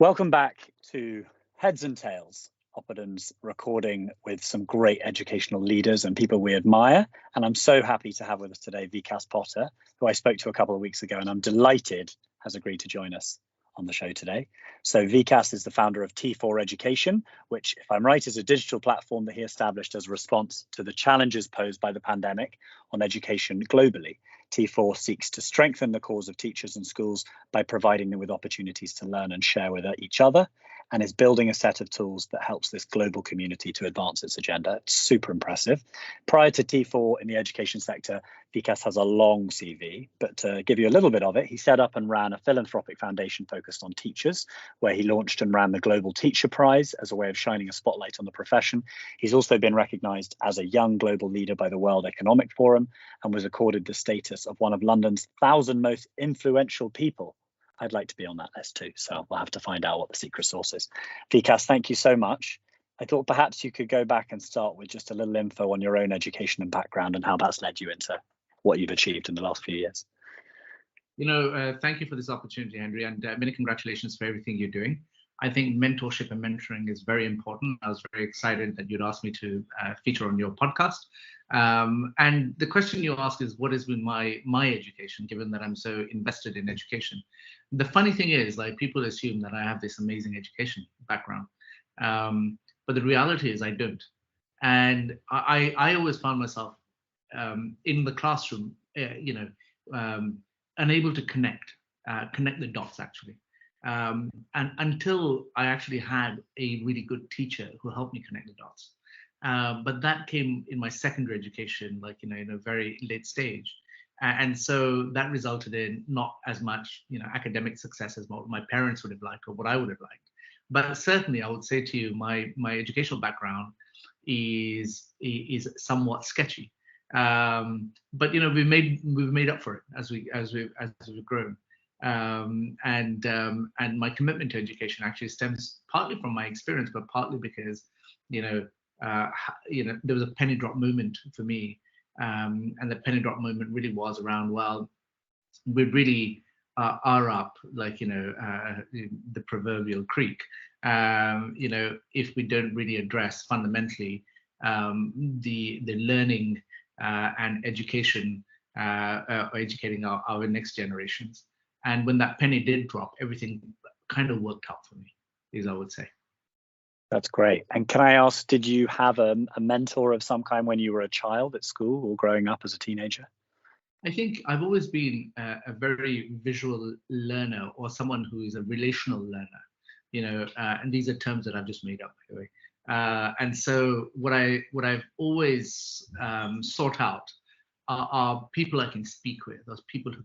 Welcome back to Heads and Tails, Oppidan's recording with some great educational leaders and people we admire. And I'm so happy to have with us today Vikas Pota, who I spoke to a couple of weeks ago, and I'm delighted has agreed to join us on the show today. So Vikas is the founder of T4 Education, which, if I'm right, is a digital platform that he established as a response to the challenges posed by the pandemic on education globally. T4 seeks to strengthen the cause of teachers and schools by providing them with opportunities to learn and share with each other, and is building a set of tools that helps this global community to advance its agenda. It's super impressive. Prior to T4 in the education sector, Vikas has a long CV, but to give you a little bit of it, he set up and ran a philanthropic foundation focused on teachers, where he launched and ran the Global Teacher Prize as a way of shining a spotlight on the profession. He's also been recognized as a young global leader by the World Economic Forum and was accorded the status of one of London's 1,000 most influential people. I'd like to be on that list too, so we'll have to find out what the secret sauce is. Vikas, thank you so much. I thought perhaps you could go back and start with just a little info on your own education and background and how that's led you into what you've achieved in the last few years. Thank you for this opportunity, Andrea, and many congratulations for everything you're doing. I think mentorship and mentoring is very important. I was very excited that you'd asked me to feature on your podcast. And the question you asked is, what has been my education, given that I'm so invested in education? The funny thing is, like, people assume that I have this amazing education background, but the reality is I don't. And I always found myself in the classroom, unable to connect the dots, actually. And until I actually had a really good teacher who helped me connect the dots. But that came in my secondary education, in a very late stage. And so that resulted in not as much, academic success as what my parents would have liked or what I would have liked. But certainly I would say to you, my educational background is somewhat sketchy. But we've made up for it as we've grown. And my commitment to education actually stems partly from my experience, but partly because there was a penny drop moment for me, and the penny drop moment really was around, well, we really are up, the proverbial creek. If we don't really address fundamentally the learning and education, or educating our next generations. And when that penny did drop, everything kind of worked out for me, as I would say. That's great. And can I ask, did you have a mentor of some kind when you were a child at school or growing up as a teenager? I think I've always been a very visual learner, or someone who is a relational learner, and these are terms that I've just made up, by the way. And so what I've always sought out are people I can speak with, those people who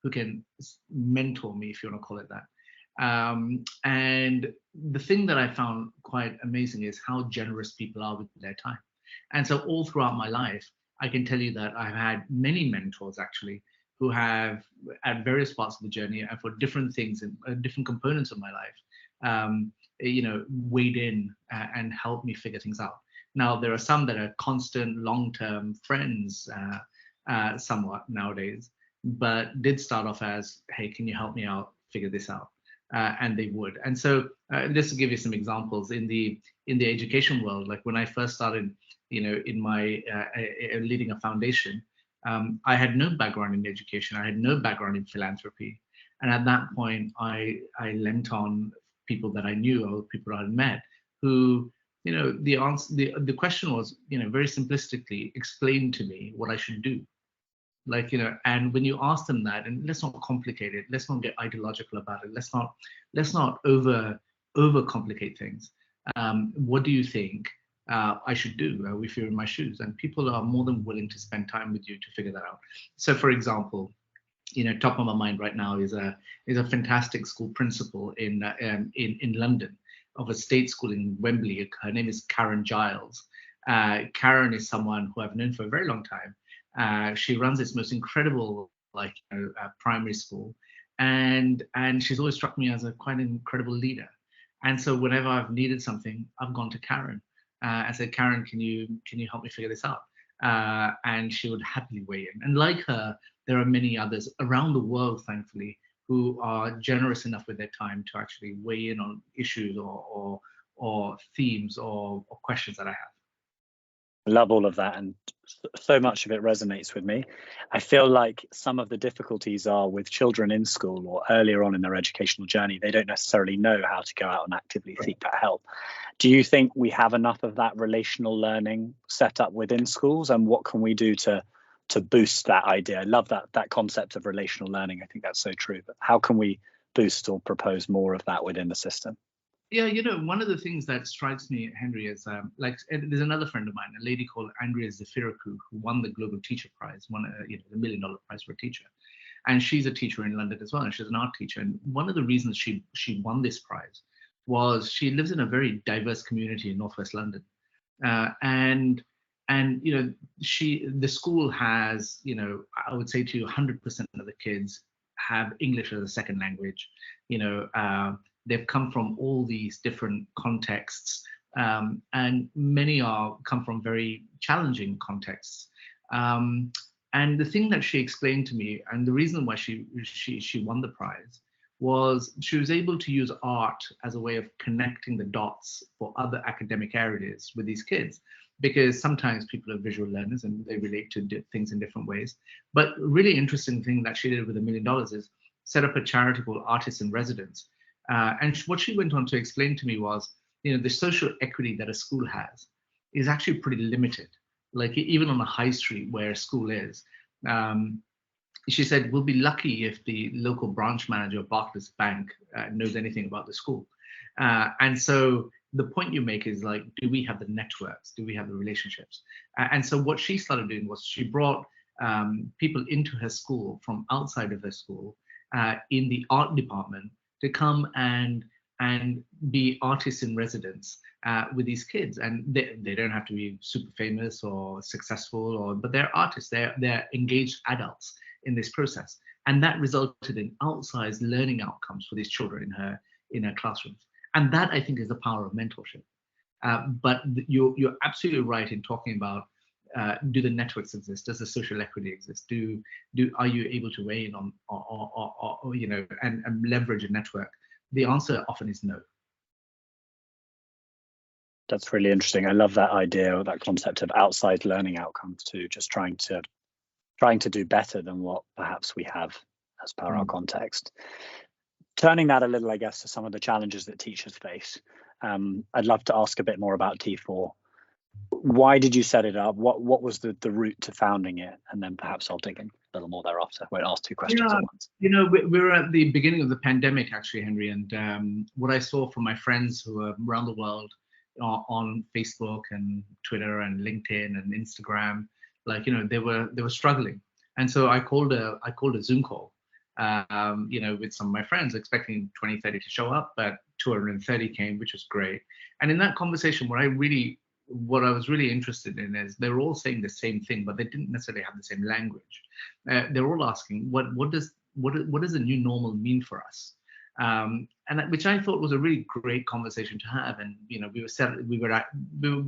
can mentor me, if you want to call it that. And the thing that I found quite amazing is how generous people are with their time. And so all throughout my life, I can tell you that I've had many mentors actually who have, at various parts of the journey and for different things and different components of my life, weighed in and helped me figure things out. Now, there are some that are constant, long-term friends, somewhat nowadays, but did start off as, hey, can you help me out, figure this out? And they would. And so just to give you some examples, in the education world, like when I first started, in my leading a foundation, I had no background in education. I had no background in philanthropy. And at that point, I lent on people that I knew or people I had met who, the question was, very simplistically, explain to me what I should do. And when you ask them that, and let's not complicate it, let's not get ideological about it, let's not overcomplicate things. What do you think I should do if you're in my shoes? And people are more than willing to spend time with you to figure that out. So, for example, top of my mind right now is a fantastic school principal in London, of a state school in Wembley. Her name is Karen Giles. Karen is someone who I've known for a very long time. She runs this most incredible primary school, and she's always struck me as quite an incredible leader. And so whenever I've needed something, I've gone to Karen and said, Karen, can you help me figure this out? And she would happily weigh in. And like her, there are many others around the world, thankfully, who are generous enough with their time to actually weigh in on issues or themes or questions that I have. I love all of that, and so much of it resonates with me. I feel like some of the difficulties are with children in school or earlier on in their educational journey. They don't necessarily know how to go out and actively seek that help. Do you think we have enough of that relational learning set up within schools, and what can we do to boost that idea? I love that concept of relational learning. I think that's so true. But how can we boost or propose more of that within the system? Yeah, one of the things that strikes me, Henry, is there's another friend of mine, a lady called Andria Zafirakou, who won the Global Teacher Prize, won the $1 million prize for a teacher, and she's a teacher in London as well, and she's an art teacher. And one of the reasons she won this prize was she lives in a very diverse community in Northwest London, and the school has, I would say to you, 100% of the kids have English as a second language. They've come from all these different contexts, and many come from very challenging contexts. And the thing that she explained to me, and the reason why she won the prize, was she was able to use art as a way of connecting the dots for other academic areas with these kids, because sometimes people are visual learners and they relate to things in different ways. But really interesting thing that she did with $1 million is set up a charity called Artists in Residence. And what she went on to explain to me was, the social equity that a school has is actually pretty limited. Like even on a high street where a school is, she said, we'll be lucky if the local branch manager of Barclays Bank knows anything about the school. And so the point you make is like, do we have the networks? Do we have the relationships? And so what she started doing was she brought people into her school from outside of her school in the art department to come and be artists in residence with these kids. And they don't have to be super famous or successful, but they're artists. They're engaged adults in this process. And that resulted in outsized learning outcomes for these children in her classrooms. And that, I think, is the power of mentorship. But you're absolutely right in talking about, do the networks exist? Does the social equity exist? Are you able to weigh in on or and leverage a network? The answer often is no. That's really interesting. I love that idea, or that concept of outside learning outcomes too, just trying to do better than what perhaps we have as per our context. Turning that a little, I guess, to some of the challenges that teachers face. I'd love to ask a bit more about T4. Why did you set it up? What was the route to founding it? And then perhaps I'll dig in a little more thereafter. I won't ask two questions at once. We were at the beginning of the pandemic, actually, Henry, and what I saw from my friends who are around the world on Facebook and Twitter and LinkedIn and Instagram, they were struggling. And so I called a Zoom call, with some of my friends, expecting 20, 30 to show up, but 230 came, which was great. And in that conversation, what I was really interested in is they were all saying the same thing, but they didn't necessarily have the same language. They were all asking, what does the new normal mean for us? And which I thought was a really great conversation to have. And we were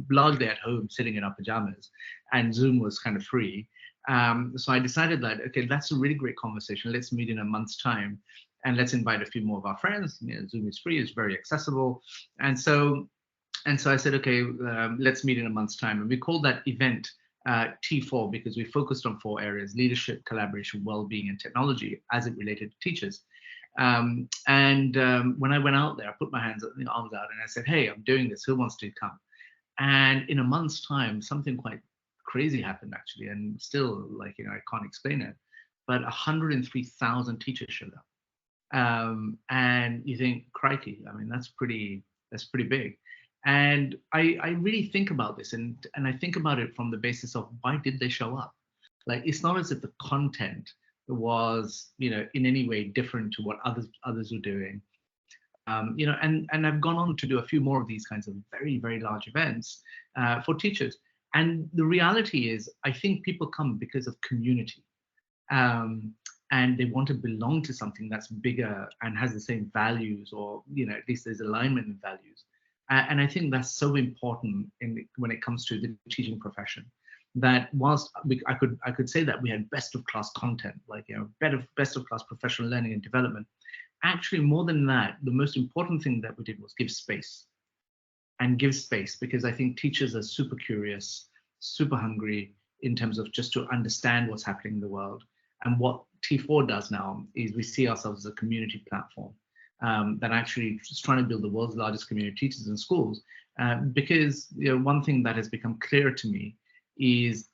largely at home, sitting in our pajamas, and Zoom was kind of free. So I decided that, okay, that's a really great conversation. Let's meet in a month's time, and let's invite a few more of our friends. Zoom is free, it's very accessible, and so I said, okay, let's meet in a month's time. And we called that event T4 because we focused on 4 areas: leadership, collaboration, well-being, and technology as it related to teachers. When I went out there, I put my arms out and I said, hey, I'm doing this. Who wants to come? And in a month's time, something quite crazy happened, actually. And still, I can't explain it. But 103,000 teachers showed up. And you think, crikey, I mean, that's pretty big. And I really think about this, and I think about it from the basis of, why did they show up? It's not as if the content was, in any way different to what others were doing. And I've gone on to do a few more of these kinds of very, very large events for teachers. And the reality is, I think people come because of community. And they want to belong to something that's bigger and has the same values, or at least there's alignment in values. And I think that's so important when it comes to the teaching profession. that whilst I could say that we had best of class content, like, best of class professional learning and development, actually more than that, the most important thing that we did was give space. And give space, because I think teachers are super curious, super hungry in terms of just to understand what's happening in the world. And what T4 does now is we see ourselves as a community platform that actually is trying to build the world's largest community of teachers in schools. Because one thing that has become clear to me is,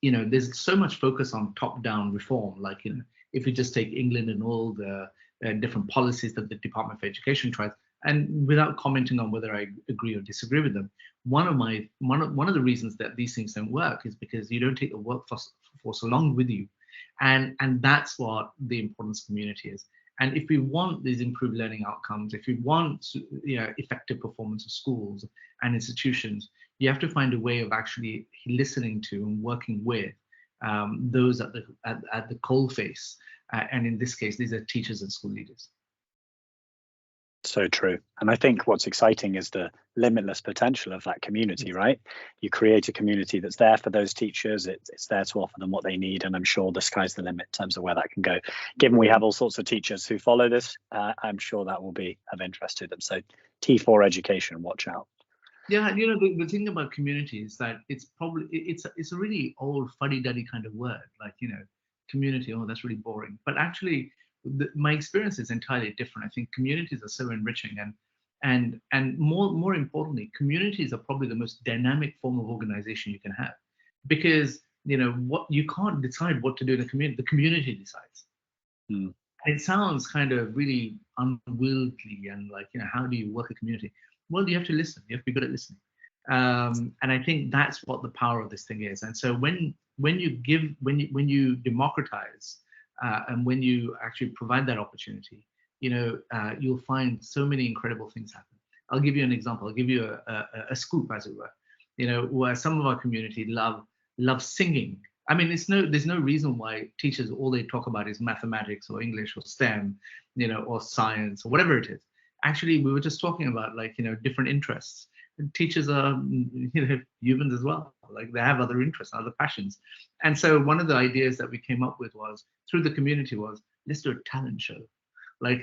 there's so much focus on top-down reform. Like, if you just take England and all the different policies that the Department of Education tries, and without commenting on whether I agree or disagree with them, one of the reasons that these things don't work is because you don't take the workforce along with you, and that's what the importance of community is. And if we want these improved learning outcomes, if we want effective performance of schools and institutions, you have to find a way of actually listening to and working with those at the coalface, and in this case, these are teachers and school leaders. So true. And I think what's exciting is the limitless potential of that community, right? You create a community that's there for those teachers. It's there to offer them what they need. And I'm sure the sky's the limit in terms of where that can go. Given we have all sorts of teachers who follow this, I'm sure that will be of interest to them. So T4 education, watch out. Yeah, the thing about community is that it's a really old fuddy-duddy kind of word, like, community, oh, that's really boring. But actually, my experience is entirely different. I think communities are so enriching, and more importantly, communities are probably the most dynamic form of organization you can have, because what you can't decide what to do in the community decides. And it sounds kind of really unwieldy and like, how do you work a community? Well, you have to listen. You have to be good at listening. And I think that's what the power of this thing is. And so when you democratize, and when you actually provide that opportunity, you'll find so many incredible things happen. I'll give you an example. I'll give you a scoop, as it were. Where some of our community love singing. I mean, there's no reason why teachers, all they talk about is mathematics or English or STEM, or science or whatever it is. Actually, we were just talking about different interests. And teachers are humans as well. Like, they have other interests, other passions. And so one of the ideas that we came up with was, through the community, was, let's do a talent show. Like,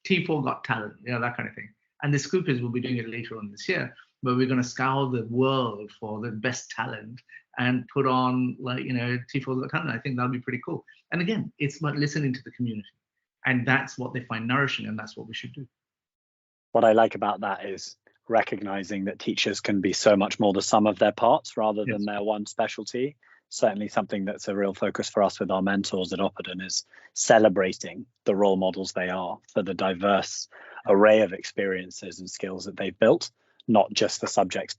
T4 Got Talent, that kind of thing. And the scoop is we'll be doing it later on this year, but we're going to scour the world for the best talent and put on, like, T4 Got Talent. I think that'll be pretty cool. And again, it's about listening to the community. And that's what they find nourishing, and that's what we should do. What I like about that is recognizing that teachers can be so much more the sum of their parts rather than their one specialty. Certainly something that's a real focus for us with our mentors at Oppidan is celebrating the role models they are for the diverse array of experiences and skills that they've built, not just the subject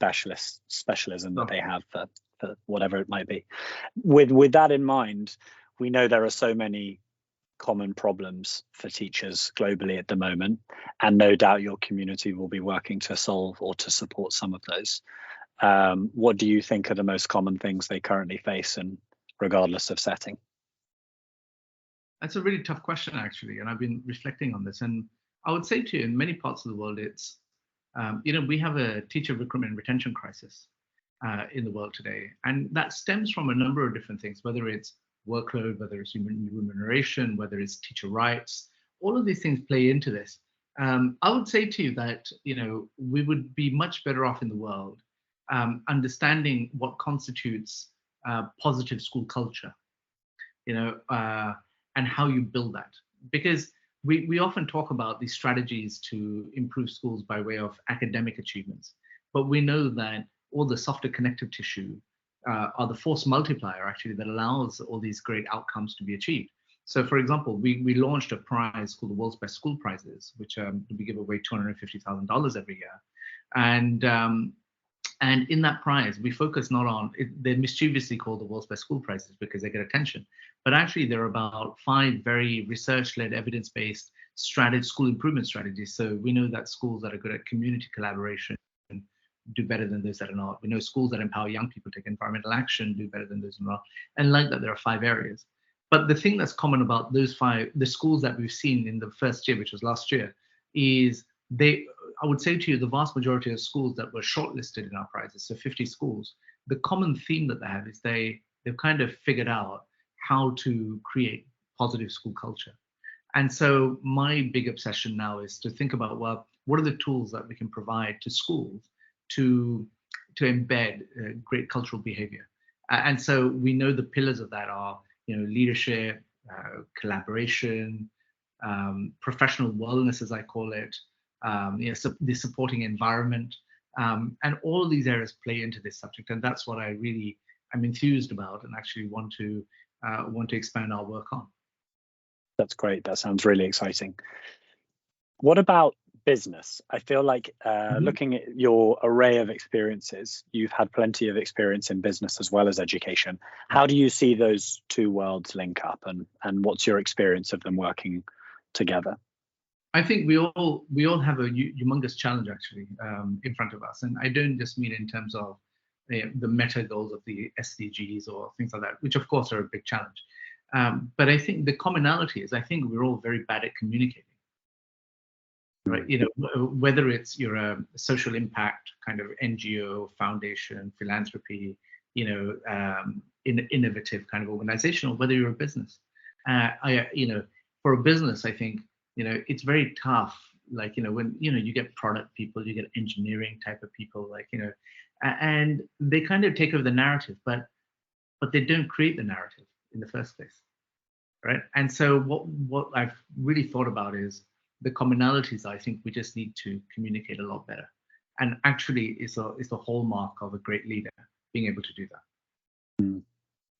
specialism that they have for whatever it might be. With that in mind, we know there are so many common problems for teachers globally at the moment, and no doubt your community will be working to solve or to support some of those. What do you think are the most common things they currently face, and regardless of setting? That's a really tough question, actually, and I've been reflecting on this. And I would say to you, in many parts of the world, it's we have a teacher recruitment and retention crisis in the world today, and that stems from a number of different things, whether it's workload, whether it's human remuneration, whether it's teacher rights. All of these things play into this. I would say to you that we would be much better off in the world understanding what constitutes positive school culture, and how you build that. Because we often talk about these strategies to improve schools by way of academic achievements, but we know that all the softer connective tissue are the force multiplier, actually, that allows all these great outcomes to be achieved. So, for example, we launched a prize called the World's Best School Prizes, which we give away $250,000 every year. And in that prize, we focus not on, they're mischievously called the World's Best School Prizes because they get attention, but actually there are about 5 very research-led, evidence-based school improvement strategies. So we know that schools that are good at community collaboration do better than those that are not. We know schools that empower young people to take environmental action do better than those that are not. And like that, there are 5 areas. But the thing that's common about those 5, the schools that we've seen in the first year, which was last year, is I would say to you, the vast majority of schools that were shortlisted in our prizes, so 50 schools, the common theme that they have is they've kind of figured out how to create positive school culture. And so my big obsession now is to think about, well, what are the tools that we can provide to schools to embed great cultural behavior? And so we know the pillars of that are, leadership, collaboration, professional wellness, as I call it, the supporting environment, and all of these areas play into this subject. And that's what I'm enthused about and actually want to expand our work on. That's great. That sounds really exciting. What about business? I feel like looking at your array of experiences, you've had plenty of experience in business as well as education. How do you see those two worlds link up, and what's your experience of them working together? I think we all have a humongous challenge actually in front of us, and I don't just mean in terms of the meta goals of the SDGs or things like that, which of course are a big challenge. But I think the commonality is I think we're all very bad at communicating. Right, whether you're a social impact kind of NGO, foundation, philanthropy, innovative kind of organization, or whether you're a business. For a business, I think it's very tough. Like when you get product people, you get engineering type of people, and they kind of take over the narrative, but they don't create the narrative in the first place, right? And so what I've really thought about is the commonalities. I think we just need to communicate a lot better, and actually it's the hallmark of a great leader, being able to do that.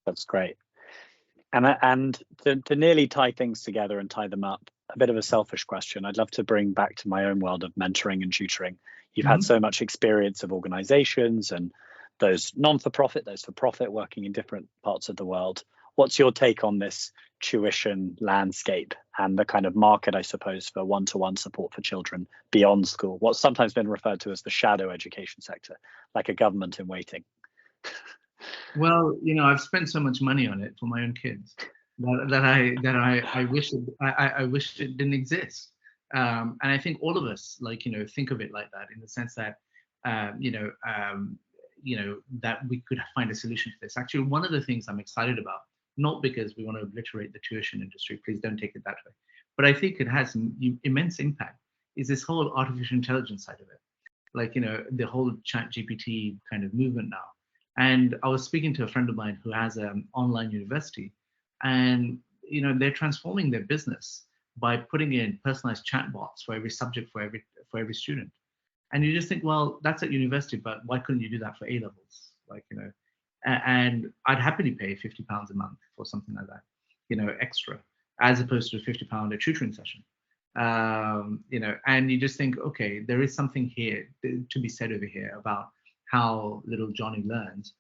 That's great. And to nearly tie things together and tie them up, a bit of a selfish question. I'd love to bring back to my own world of mentoring and tutoring. You've had so much experience of organizations and those non-for-profit, those for-profit, working in different parts of the world. What's your take on this tuition landscape and the kind of market, I suppose, for one-to-one support for children beyond school? What's sometimes been referred to as the shadow education sector, like a government in waiting. Well, I've spent so much money on it for my own kids that I wish it didn't exist. And I think all of us, think of it like that, in the sense that, that we could find a solution to this. Actually, one of the things I'm excited about, not because we want to obliterate the tuition industry, please don't take it that way, but I think it has immense impact, is this whole artificial intelligence side of it. The whole ChatGPT kind of movement now. And I was speaking to a friend of mine who has an online university, and they're transforming their business by putting in personalized chatbots for every subject, for every student. And you just think, well, that's at university, but why couldn't you do that for A levels? And I'd happily pay £50 a month for something like that, extra, as opposed to a £50 a tutoring session. And you just think, okay, there is something here to be said over here about how little Johnny learns.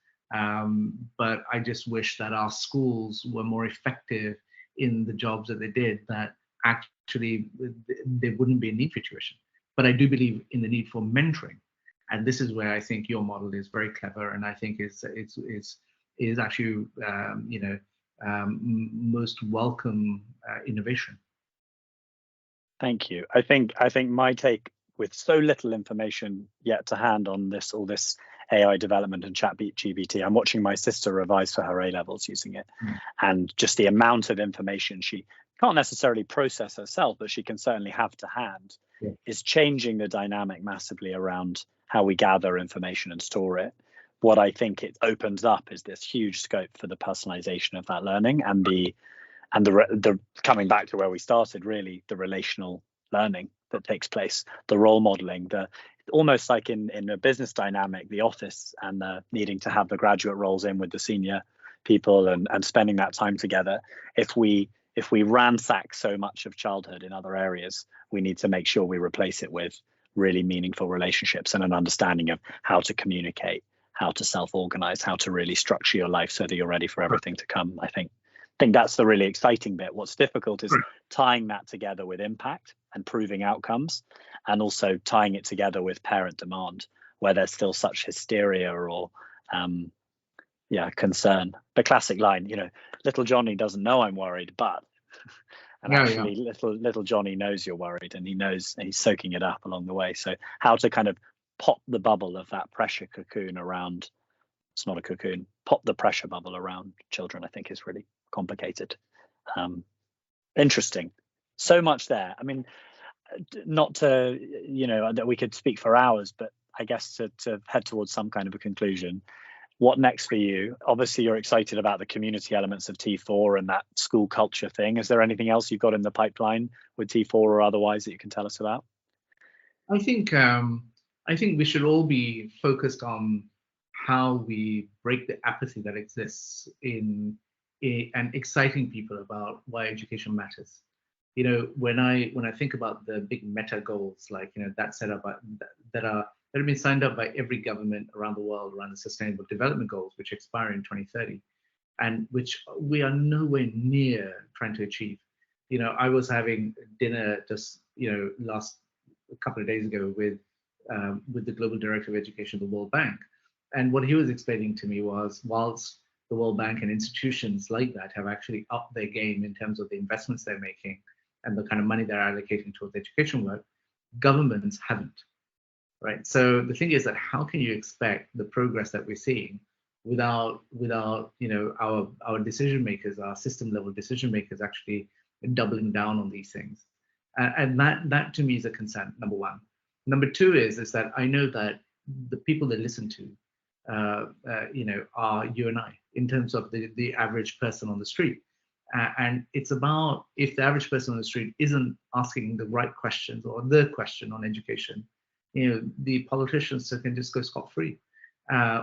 But I just wish that our schools were more effective in the jobs that they did, that actually there wouldn't be a need for tuition. But I do believe in the need for mentoring. And this is where I think your model is very clever, and I think is actually most welcome innovation. Thank you. I think my take, with so little information yet to hand on all this AI development and ChatGPT, I'm watching my sister revise for her A levels using it, and just the amount of information she can't necessarily process herself, but she can certainly have to hand, is changing the dynamic massively around how we gather information and store it. What I think it opens up is this huge scope for the personalization of that learning, and the coming back to where we started, really, the relational learning that takes place, the role modeling, almost like in a business dynamic, the office, and the needing to have the graduate roles in with the senior people and spending that time together. If we ransack so much of childhood in other areas, we need to make sure we replace it with really meaningful relationships and an understanding of how to communicate, how to self-organize, how to really structure your life so that you're ready for everything to come. I think that's the really exciting bit. What's difficult is tying that together with impact and proving outcomes, and also tying it together with parent demand, where there's still such hysteria or concern. The classic line, little Johnny doesn't know I'm worried, but actually little Johnny knows you're worried, and he knows, and he's soaking it up along the way. So how to kind of pop the bubble of that pressure cocoon around It's not a cocoon. Pop the pressure bubble around children, I think, is really complicated. Interesting. So much there. I mean, not to, that we could speak for hours, but I guess to head towards some kind of a conclusion. What next for you? Obviously, you're excited about the community elements of T4 and that school culture thing. Is there anything else you've got in the pipeline with T4 or otherwise that you can tell us about? I think we should all be focused on how we break the apathy that exists and exciting people about why education matters. When I think about the big meta goals, like that set up that have been signed up by every government around the world around the Sustainable Development Goals, which expire in 2030, and which we are nowhere near trying to achieve. I was having dinner just last a couple of days ago with the Global Director of Education of the World Bank, and what he was explaining to me was, whilst the World Bank and institutions like that have actually upped their game in terms of the investments they're making and the kind of money they're allocating towards education work, governments haven't, right? So the thing is that how can you expect the progress that we're seeing without our decision makers, our system level decision makers actually doubling down on these things? And that to me is a concern, number one. Number two is that I know that the people that listen to are you and I, in terms of the average person on the street. And it's about, if the average person on the street isn't asking the right questions or the question on education, the politicians can just go scot-free,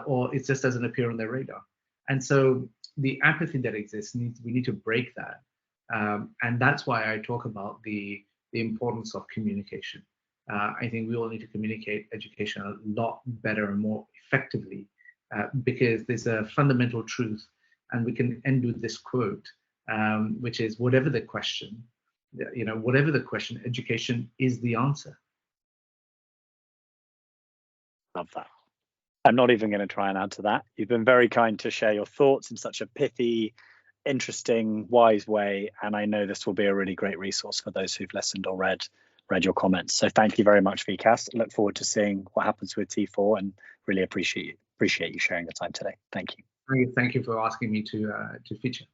or it just doesn't appear on their radar. And so the apathy that exists, we need to break that. And that's why I talk about the importance of communication. I think we all need to communicate education a lot better and more effectively, because there's a fundamental truth, and we can end with this quote, which is, whatever the question, education is the answer. Love that. I'm not even going to try and add to that. You've been very kind to share your thoughts in such a pithy, interesting, wise way, and I know this will be a really great resource for those who've listened or read your comments. So thank you very much, Vikas. Look forward to seeing what happens with T4, and really appreciate you sharing the time today. Thank you. Thank you for asking me to feature.